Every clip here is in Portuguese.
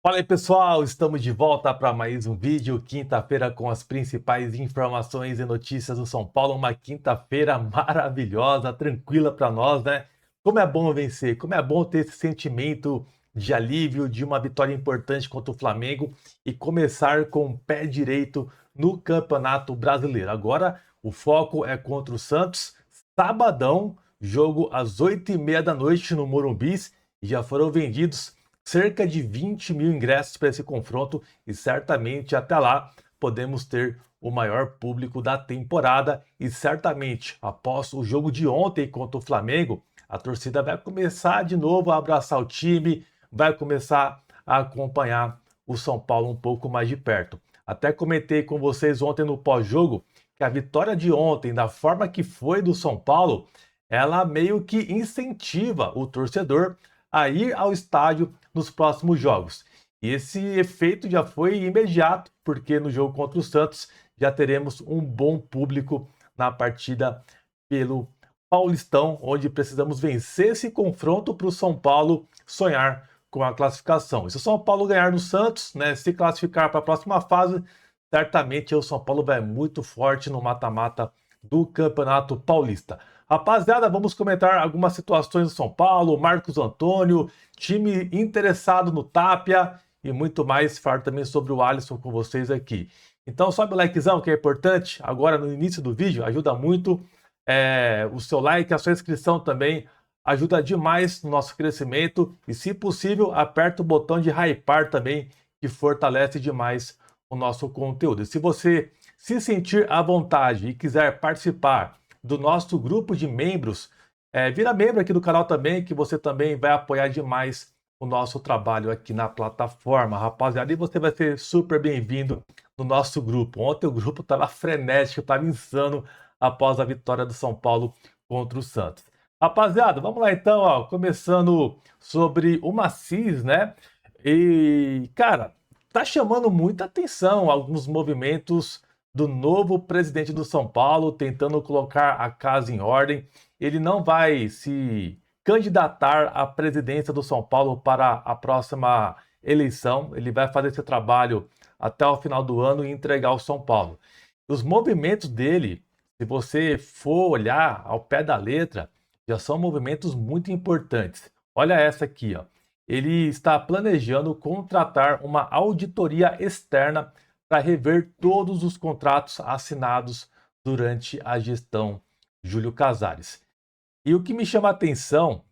Fala aí pessoal, estamos de volta para mais um vídeo, quinta-feira com as principais informações e notícias do São Paulo, uma quinta-feira maravilhosa, tranquila para nós, né? Como é bom vencer, como é bom ter esse sentimento de alívio, de uma vitória importante contra o Flamengo e começar com o pé direito no Campeonato Brasileiro. Agora o foco é contra o Santos, sabadão, jogo às 8h30 da noite no Morumbi, e já foram vendidos cerca de 20 mil ingressos para esse confronto e certamente até lá podemos ter o maior público da temporada e certamente após o jogo de ontem contra o Flamengo, a torcida vai começar de novo a abraçar o time, vai começar a acompanhar o São Paulo um pouco mais de perto. Até comentei com vocês ontem no pós-jogo que a vitória de ontem, da forma que foi do São Paulo, ela meio que incentiva o torcedor a ir ao estádio nos próximos jogos. E esse efeito já foi imediato, porque no jogo contra o Santos já teremos um bom público na partida pelo Paulistão, onde precisamos vencer esse confronto para o São Paulo sonhar com a classificação. E se o São Paulo ganhar no Santos, né, se classificar para a próxima fase, certamente o São Paulo vai muito forte no mata-mata do Campeonato Paulista. Rapaziada, vamos comentar algumas situações do São Paulo, Marcos Antônio, time interessado no Tapia e muito mais. Falar também sobre o Alisson com vocês aqui. Então sobe o likezão que é importante agora no início do vídeo, ajuda muito. O seu like, a sua inscrição também ajuda demais no nosso crescimento. E se possível, aperta o botão de hypar também, que fortalece demais o nosso conteúdo. E se você se sentir à vontade e quiser participar do nosso grupo de membros, vira membro aqui do canal também, que você também vai apoiar demais o nosso trabalho aqui na plataforma, rapaziada. E você vai ser super bem-vindo no nosso grupo. Ontem o grupo estava frenético, estava insano após a vitória do São Paulo contra o Santos. Rapaziada, vamos lá então, ó, começando sobre o Macis, né? E, cara, tá chamando muita atenção alguns movimentos do novo presidente do São Paulo, tentando colocar a casa em ordem. Ele não vai se candidatar à presidência do São Paulo para a próxima eleição. Ele vai fazer esse trabalho até o final do ano e entregar ao São Paulo. Os movimentos dele, se você for olhar ao pé da letra, já são movimentos muito importantes. Olha essa aqui, ó. Ele está planejando contratar uma auditoria externa para rever todos os contratos assinados durante a gestão Júlio Casares. E o que me chama a atenção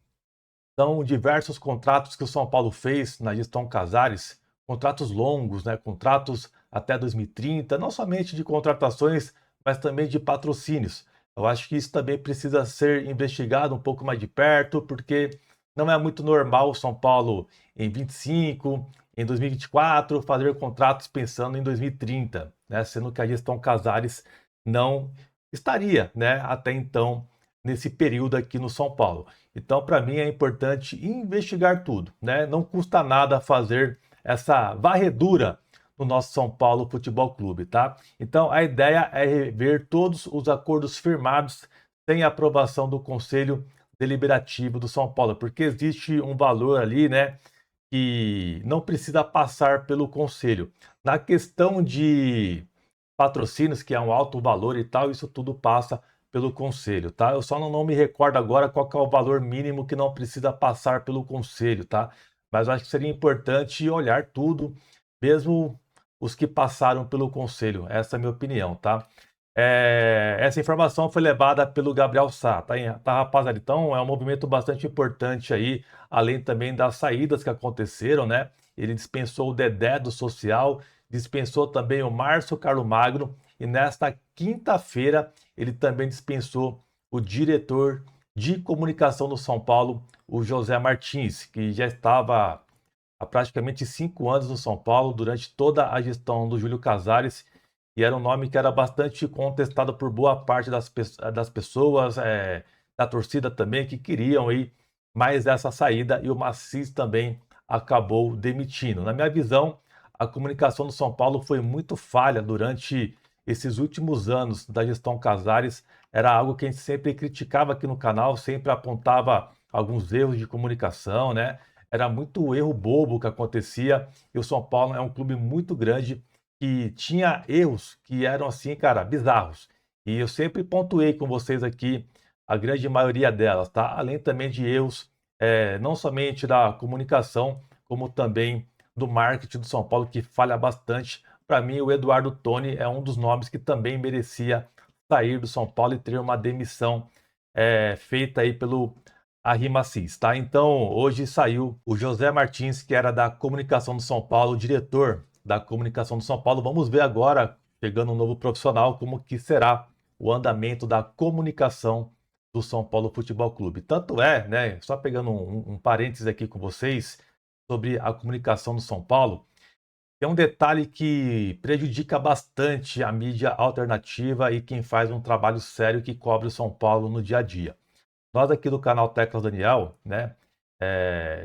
são diversos contratos que o São Paulo fez na gestão Casares, contratos longos, né, contratos até 2030, não somente de contratações, mas também de patrocínios. Eu acho que isso também precisa ser investigado um pouco mais de perto, porque não é muito normal o São Paulo em 25, em 2024, fazer contratos pensando em 2030, né? Sendo que a gestão Casares não estaria, né, até então, nesse período aqui no São Paulo. Então, para mim, é importante investigar tudo, né? Não custa nada fazer essa varredura no nosso São Paulo Futebol Clube, tá? Então, a ideia é rever todos os acordos firmados sem aprovação do Conselho Deliberativo do São Paulo, porque existe um valor ali, né, que não precisa passar pelo conselho. Na questão de patrocínios, que é um alto valor e tal, isso tudo passa pelo conselho, tá? Eu só não me recordo agora qual que é o valor mínimo que não precisa passar pelo conselho, tá? Mas eu acho que seria importante olhar tudo, mesmo os que passaram pelo conselho. Essa é a minha opinião, tá? Essa informação foi levada pelo Gabriel Sá, tá, rapaziada? Então é um movimento bastante importante aí, além também das saídas que aconteceram, né? Ele dispensou o Dedé do Social, dispensou também o Márcio Carlomagno e nesta quinta-feira ele também dispensou o diretor de comunicação do São Paulo, o José Martins, que já estava há praticamente 5 anos no São Paulo, durante toda a gestão do Júlio Casares, e era um nome que era bastante contestado por boa parte das pessoas, da torcida também, que queriam aí mais essa saída, e o Macis também acabou demitindo. Na minha visão, a comunicação do São Paulo foi muito falha durante esses últimos anos da gestão Casares. Era algo que a gente sempre criticava aqui no canal, sempre apontava alguns erros de comunicação, né? era muito erro bobo que acontecia, e o São Paulo é um clube muito grande que tinha erros que eram assim, cara, bizarros. E eu sempre pontuei com vocês aqui a grande maioria delas, tá? Além também de erros, não somente da comunicação, como também do marketing do São Paulo, que falha bastante. Para mim, o Eduardo Toni é um dos nomes que também merecia sair do São Paulo e ter uma demissão feita aí pelo Arrimacis, tá? Então, hoje saiu o José Martins, que era da comunicação do São Paulo, diretor da comunicação do São Paulo. Vamos ver agora, chegando um novo profissional, como que será o andamento da comunicação do São Paulo Futebol Clube. Tanto é, né, só pegando um parênteses aqui com vocês, sobre a comunicação do São Paulo, tem um detalhe que prejudica bastante a mídia alternativa e quem faz um trabalho sério que cobre o São Paulo no dia a dia. Nós aqui do canal Teclas Daniel, né?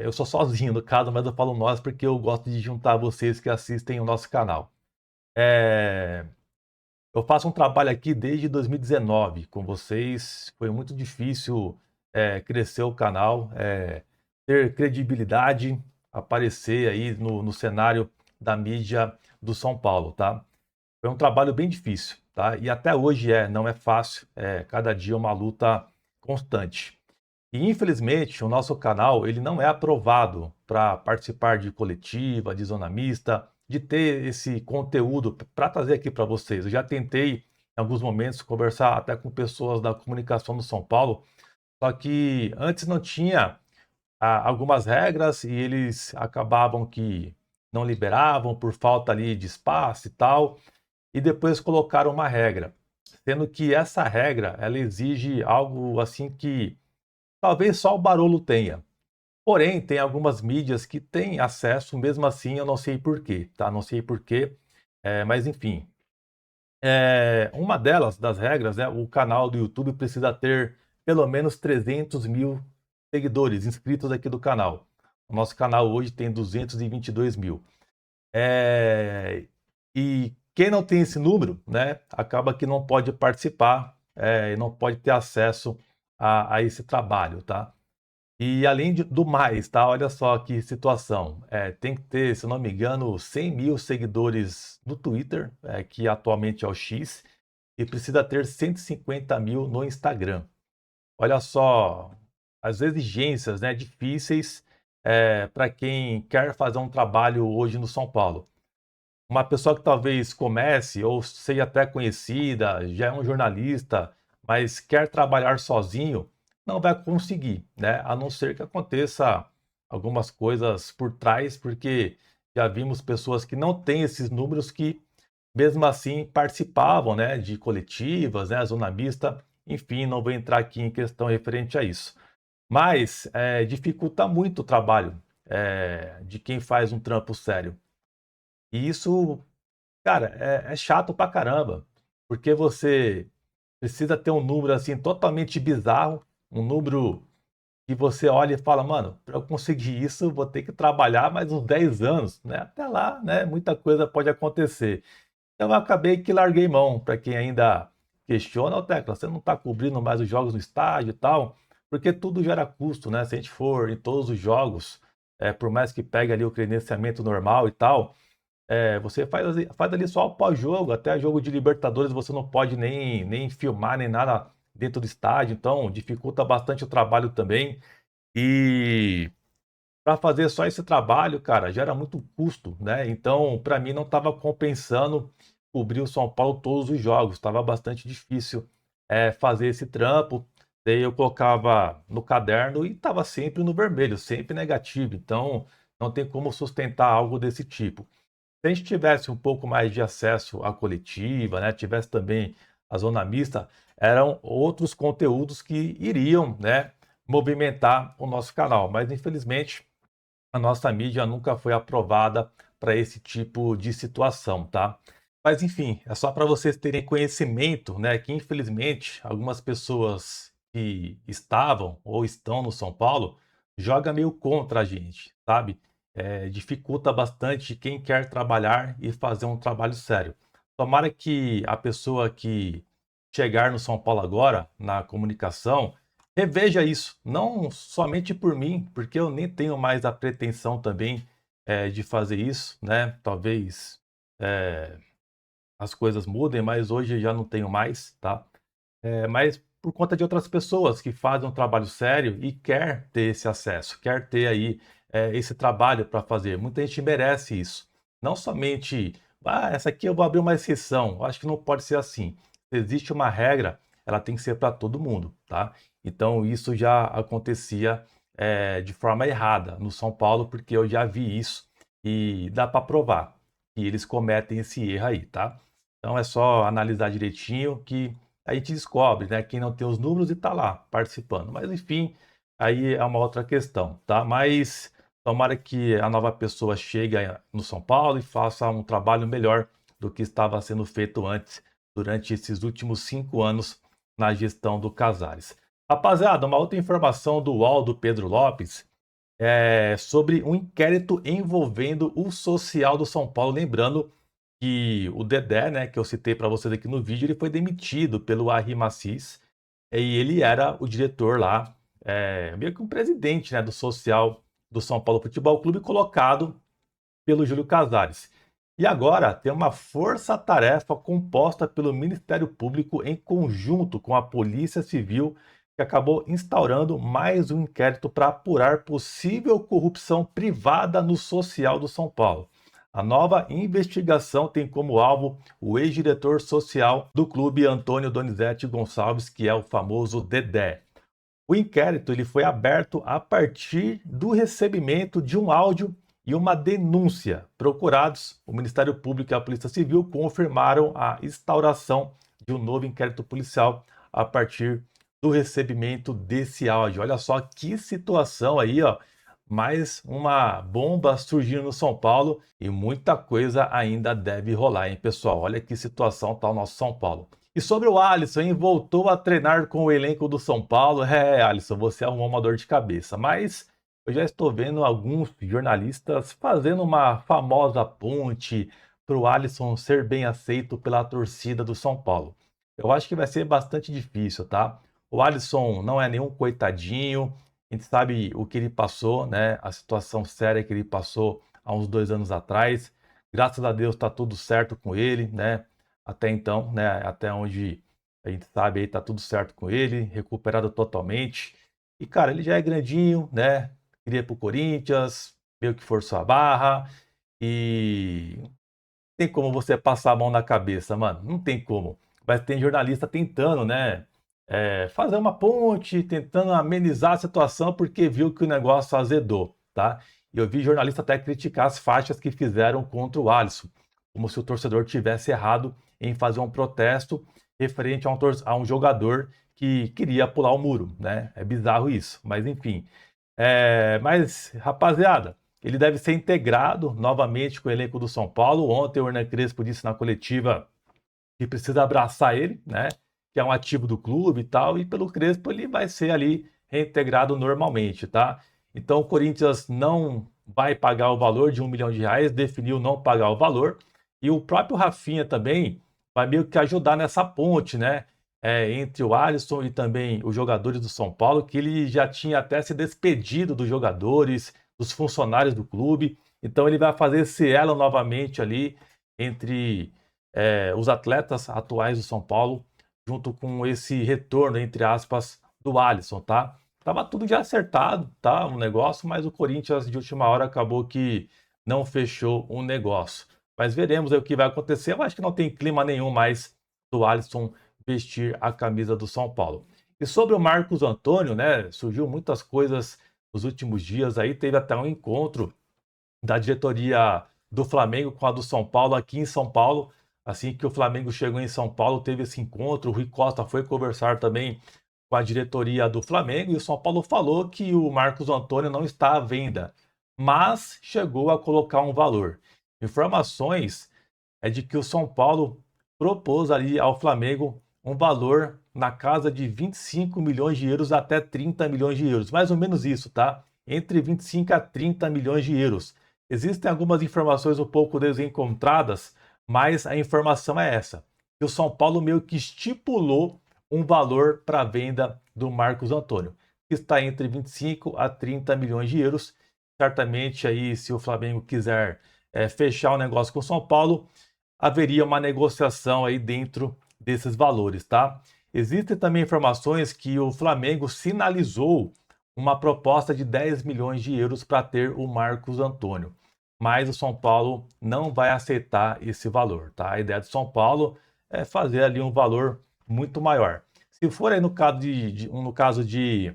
Eu sou sozinho no caso, mas eu falo nós porque eu gosto de juntar vocês que assistem o nosso canal. Eu faço um trabalho aqui desde 2019 com vocês. Foi muito difícil crescer o canal, ter credibilidade, aparecer aí no cenário da mídia do São Paulo, tá? Foi um trabalho bem difícil, tá? E até hoje não é fácil, cada dia uma luta constante. E infelizmente o nosso canal ele não é aprovado para participar de coletiva, de zona mista, de ter esse conteúdo para trazer aqui para vocês. Eu já tentei em alguns momentos conversar até com pessoas da comunicação do São Paulo, só que antes não tinha algumas regras e eles acabavam que não liberavam por falta ali de espaço e tal, e depois colocaram uma regra, sendo que essa regra ela exige algo assim que talvez só o Barolo tenha. Porém, tem algumas mídias que têm acesso, mesmo assim, eu não sei por quê, tá? Não sei por quê, mas enfim. Uma delas, das regras, né? O canal do YouTube precisa ter pelo menos 300 mil seguidores inscritos aqui do canal. O nosso canal hoje tem 222 mil. E quem não tem esse número, né? Acaba que não pode participar, e não pode ter acesso a esse trabalho, tá? E além do mais, tá? Olha só que situação. Tem que ter, se eu não me engano, 100 mil seguidores no Twitter, que atualmente é o X, e precisa ter 150 mil no Instagram. Olha só as exigências, né, difíceis para quem quer fazer um trabalho hoje no São Paulo. Uma pessoa que talvez comece ou seja até conhecida, já é um jornalista, mas quer trabalhar sozinho, não vai conseguir, né? A não ser que aconteça algumas coisas por trás, porque já vimos pessoas que não têm esses números que mesmo assim participavam, né, de coletivas, né, zona mista, enfim, não vou entrar aqui em questão referente a isso. Mas dificulta muito o trabalho de quem faz um trampo sério. E isso, cara, é chato pra caramba, porque você precisa ter um número assim totalmente bizarro, um número que você olha e fala, mano, para eu conseguir isso, vou ter que trabalhar mais uns 10 anos, né? Até lá, né? Muita coisa pode acontecer. Então eu acabei que larguei mão, para quem ainda questiona, ô Tecla, você não está cobrindo mais os jogos no estádio e tal, porque tudo gera custo, né? Se a gente for em todos os jogos, por mais que pegue ali o credenciamento normal e tal, você faz ali só o pós-jogo, até jogo de Libertadores você não pode nem filmar nem nada dentro do estádio, então dificulta bastante o trabalho também. E para fazer só esse trabalho, cara, gera muito custo, né? Então, para mim não estava compensando cobrir o São Paulo todos os jogos, estava bastante difícil fazer esse trampo. Daí eu colocava no caderno e estava sempre no vermelho, sempre negativo. Então, não tem como sustentar algo desse tipo. Se a gente tivesse um pouco mais de acesso à coletiva, né, tivesse também a zona mista, eram outros conteúdos que iriam, né, movimentar o nosso canal. Mas infelizmente a nossa mídia nunca foi aprovada para esse tipo de situação, tá? Mas enfim, é só para vocês terem conhecimento, né, que infelizmente algumas pessoas que estavam ou estão no São Paulo joga meio contra a gente, sabe? Dificulta bastante quem quer trabalhar e fazer um trabalho sério. Tomara que a pessoa que chegar no São Paulo agora, na comunicação, reveja isso, não somente por mim, porque eu nem tenho mais a pretensão também de fazer isso, né? Talvez eh, as coisas mudem, mas hoje já não tenho mais, tá? Mas por conta de outras pessoas que fazem um trabalho sério e quer ter esse acesso, quer ter aí esse trabalho para fazer. Muita gente merece isso. Não somente, essa aqui eu vou abrir uma exceção. Eu acho que não pode ser assim. Se existe uma regra, ela tem que ser para todo mundo, tá? Então isso já acontecia de forma errada no São Paulo, porque eu já vi isso e dá para provar que eles cometem esse erro aí, tá? Então é só analisar direitinho que a gente descobre, né, quem não tem os números e está lá participando. Mas enfim, aí é uma outra questão, tá? Mas tomara que a nova pessoa chegue no São Paulo e faça um trabalho melhor do que estava sendo feito antes, durante esses últimos 5 anos na gestão do Casares. Rapaziada, uma outra informação do UOL do Pedro Lopes é sobre um inquérito envolvendo o social do São Paulo. Lembrando que o Dedé, né, que eu citei para vocês aqui no vídeo, ele foi demitido pelo Arri Macis, e ele era o diretor lá, meio que um presidente, né, do social do São Paulo Futebol Clube, colocado pelo Júlio Casares. E agora tem uma força-tarefa composta pelo Ministério Público em conjunto com a Polícia Civil, que acabou instaurando mais um inquérito para apurar possível corrupção privada no social do São Paulo. A nova investigação tem como alvo o ex-diretor social do clube, Antônio Donizete Gonçalves, que é o famoso Dedé. O inquérito ele foi aberto a partir do recebimento de um áudio e uma denúncia. Procurados, o Ministério Público e a Polícia Civil confirmaram a instauração de um novo inquérito policial a partir do recebimento desse áudio. Olha só que situação aí, ó. Mais uma bomba surgindo no São Paulo e muita coisa ainda deve rolar, hein, pessoal? Olha que situação tá o nosso São Paulo. E sobre o Alisson, hein? Voltou a treinar com o elenco do São Paulo. Alisson, você é uma dor de cabeça. Mas eu já estou vendo alguns jornalistas fazendo uma famosa ponte para o Alisson ser bem aceito pela torcida do São Paulo. Eu acho que vai ser bastante difícil, tá? O Alisson não é nenhum coitadinho. A gente sabe o que ele passou, né? A situação séria que ele passou há uns 2 anos atrás. Graças a Deus está tudo certo com ele, né? Até então, né? Até onde a gente sabe aí tá tudo certo com ele, recuperado totalmente. E cara, ele já é grandinho, né? Queria ir pro Corinthians, meio que forçou a barra e tem como você passar a mão na cabeça, mano. Não tem como. Mas tem jornalista tentando, né? Fazer uma ponte, tentando amenizar a situação porque viu que o negócio azedou, tá? E eu vi jornalista até criticar as faixas que fizeram contra o Alisson, como se o torcedor tivesse errado em fazer um protesto referente a um jogador que queria pular o muro, né? É bizarro isso, mas enfim. Mas, rapaziada, ele deve ser integrado novamente com o elenco do São Paulo. Ontem o Hernan Crespo disse na coletiva que precisa abraçar ele, né? Que é um ativo do clube e tal, e pelo Crespo ele vai ser ali reintegrado normalmente, tá? Então o Corinthians não vai pagar o valor de R$ 1 milhão, definiu não pagar o valor, e o próprio Rafinha também vai meio que ajudar nessa ponte, né? Entre o Alisson e também os jogadores do São Paulo, que ele já tinha até se despedido dos jogadores, dos funcionários do clube, então ele vai fazer esse elo novamente ali entre os atletas atuais do São Paulo, junto com esse retorno, entre aspas, do Alisson, tá? Tava tudo já acertado, tá? Um negócio, mas o Corinthians de última hora acabou que não fechou um negócio. Mas veremos aí o que vai acontecer. Eu acho que não tem clima nenhum mais do Alisson vestir a camisa do São Paulo. E sobre o Marcos Antônio, né? Surgiu muitas coisas nos últimos dias aí. Teve até um encontro da diretoria do Flamengo com a do São Paulo aqui em São Paulo. Assim que o Flamengo chegou em São Paulo, teve esse encontro. O Rui Costa foi conversar também com a diretoria do Flamengo e o São Paulo falou que o Marcos Antônio não está à venda, mas chegou a colocar um valor. Informações é de que o São Paulo propôs ali ao Flamengo um valor na casa de 25 milhões de euros até 30 milhões de euros. Mais ou menos isso, tá? Entre 25 a 30 milhões de euros. Existem algumas informações um pouco desencontradas, mas a informação é essa, que o São Paulo meio que estipulou um valor para a venda do Marcos Antônio, que está entre 25 a 30 milhões de euros. Certamente aí, se o Flamengo quiser fechar o negócio com o São Paulo, haveria uma negociação aí dentro desses valores, tá? Existem também informações que o Flamengo sinalizou uma proposta de 10 milhões de euros para ter o Marcos Antônio, mas o São Paulo não vai aceitar esse valor, tá? A ideia do São Paulo é fazer ali um valor muito maior. Se for aí no caso de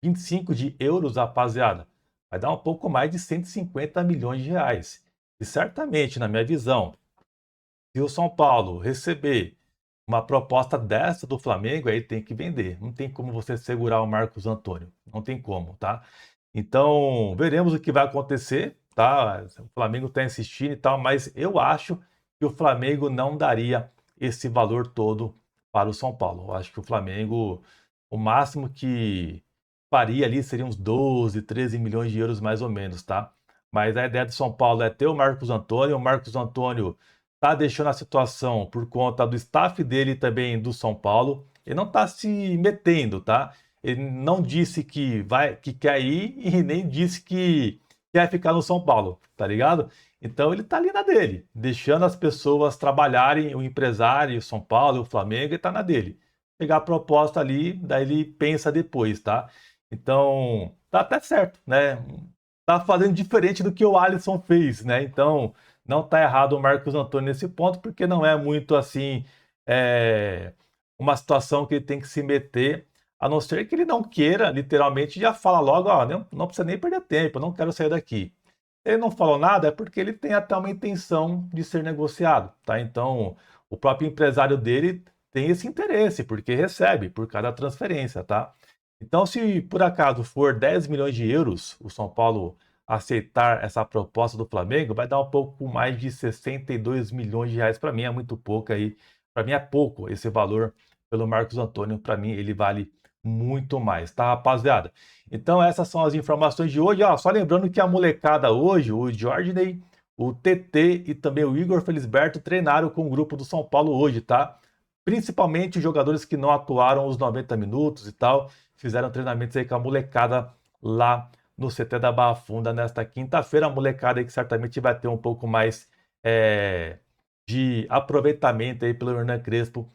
25 de euros, rapaziada, vai dar um pouco mais de 150 milhões de reais. E certamente, na minha visão, se o São Paulo receber uma proposta dessa do Flamengo, aí tem que vender. Não tem como você segurar o Marcos Antônio. Não tem como, tá? Então, veremos o que vai acontecer, tá? O Flamengo está insistindo e tal, mas eu acho que o Flamengo não daria esse valor todo para o São Paulo. Eu acho que o Flamengo, o máximo que faria ali seria uns 12, 13 milhões de euros mais ou menos, tá? Mas a ideia do São Paulo é ter o Marcos Antônio. O Marcos Antônio tá deixando a situação por conta do staff dele também do São Paulo. Ele não tá se metendo, tá? Ele não disse que quer ir e nem disse que quer ficar no São Paulo, tá ligado? Então ele tá ali na dele, deixando as pessoas trabalharem, o empresário, o São Paulo, o Flamengo, ele tá na dele. Pegar a proposta ali, daí ele pensa depois, tá? Então, tá até certo, né? Tá fazendo diferente do que o Alisson fez, né? Então, não tá errado o Marcos Antônio nesse ponto, porque não é muito assim, uma situação que ele tem que se meter, a não ser que ele não queira, literalmente, já fala logo, ó, não precisa nem perder tempo, eu não quero sair daqui. Se ele não falou nada, é porque ele tem até uma intenção de ser negociado, tá? Então, o próprio empresário dele tem esse interesse, porque recebe por cada transferência, tá? Então, se por acaso for 10 milhões de euros, o São Paulo aceitar essa proposta do Flamengo, vai dar um pouco mais de 62 milhões de reais. Para mim é muito pouco aí. Para mim é pouco esse valor pelo Marcos Antônio. Para mim ele vale muito mais, tá, rapaziada? Então essas são as informações de hoje. Ó, só lembrando que a molecada hoje, o Jorginei, o TT e também o Igor Felisberto treinaram com o grupo do São Paulo hoje, tá? Principalmente os jogadores que não atuaram os 90 minutos e tal, fizeram treinamentos aí com a molecada lá no CT da Barra Funda nesta quinta-feira. A molecada aí que certamente vai ter um pouco mais de aproveitamento aí pelo Hernan Crespo.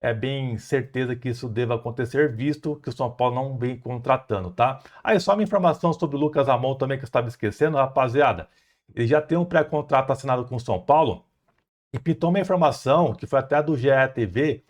É bem certeza que isso deva acontecer, visto que o São Paulo não vem contratando, tá? Aí só uma informação sobre o Lucas Amon também que eu estava esquecendo, rapaziada. Ele já tem um pré-contrato assinado com o São Paulo e pintou uma informação, que foi até do GE TV,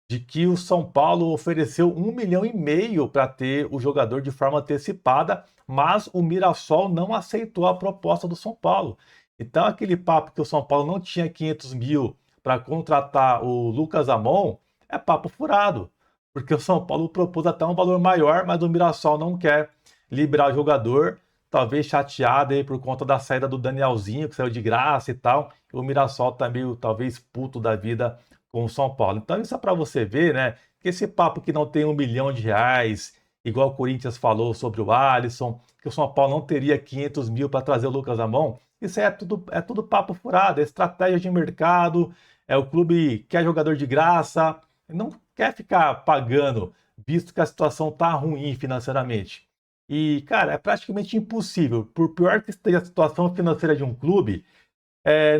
de que o São Paulo ofereceu 1,5 milhão para ter o jogador de forma antecipada, mas o Mirassol não aceitou a proposta do São Paulo. Então aquele papo que o São Paulo não tinha 500 mil para contratar o Lucas Amon é papo furado, porque o São Paulo propôs até um valor maior, mas o Mirassol não quer liberar o jogador, talvez chateado aí por conta da saída do Danielzinho, que saiu de graça e tal. O Mirassol tá meio, talvez, puto da vida com o São Paulo. Então isso é para você ver, né, que esse papo que não tem 1 milhão de reais, igual o Corinthians falou sobre o Alisson, que o São Paulo não teria 500 mil para trazer o Lucas Amon, isso é tudo papo furado, é estratégia de mercado, é o clube quer jogador de graça, não quer ficar pagando, visto que a situação tá ruim financeiramente. E, cara, é praticamente impossível, por pior que esteja a situação financeira de um clube,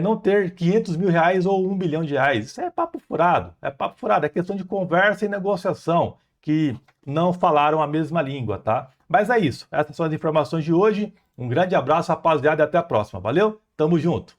não ter 500 mil reais ou 1 milhão de reais. Isso é papo furado, é questão de conversa e negociação, que não falaram a mesma língua, tá? Mas é isso, essas são as informações de hoje. Um grande abraço, rapaziada, e até a próxima. Valeu? Tamo junto!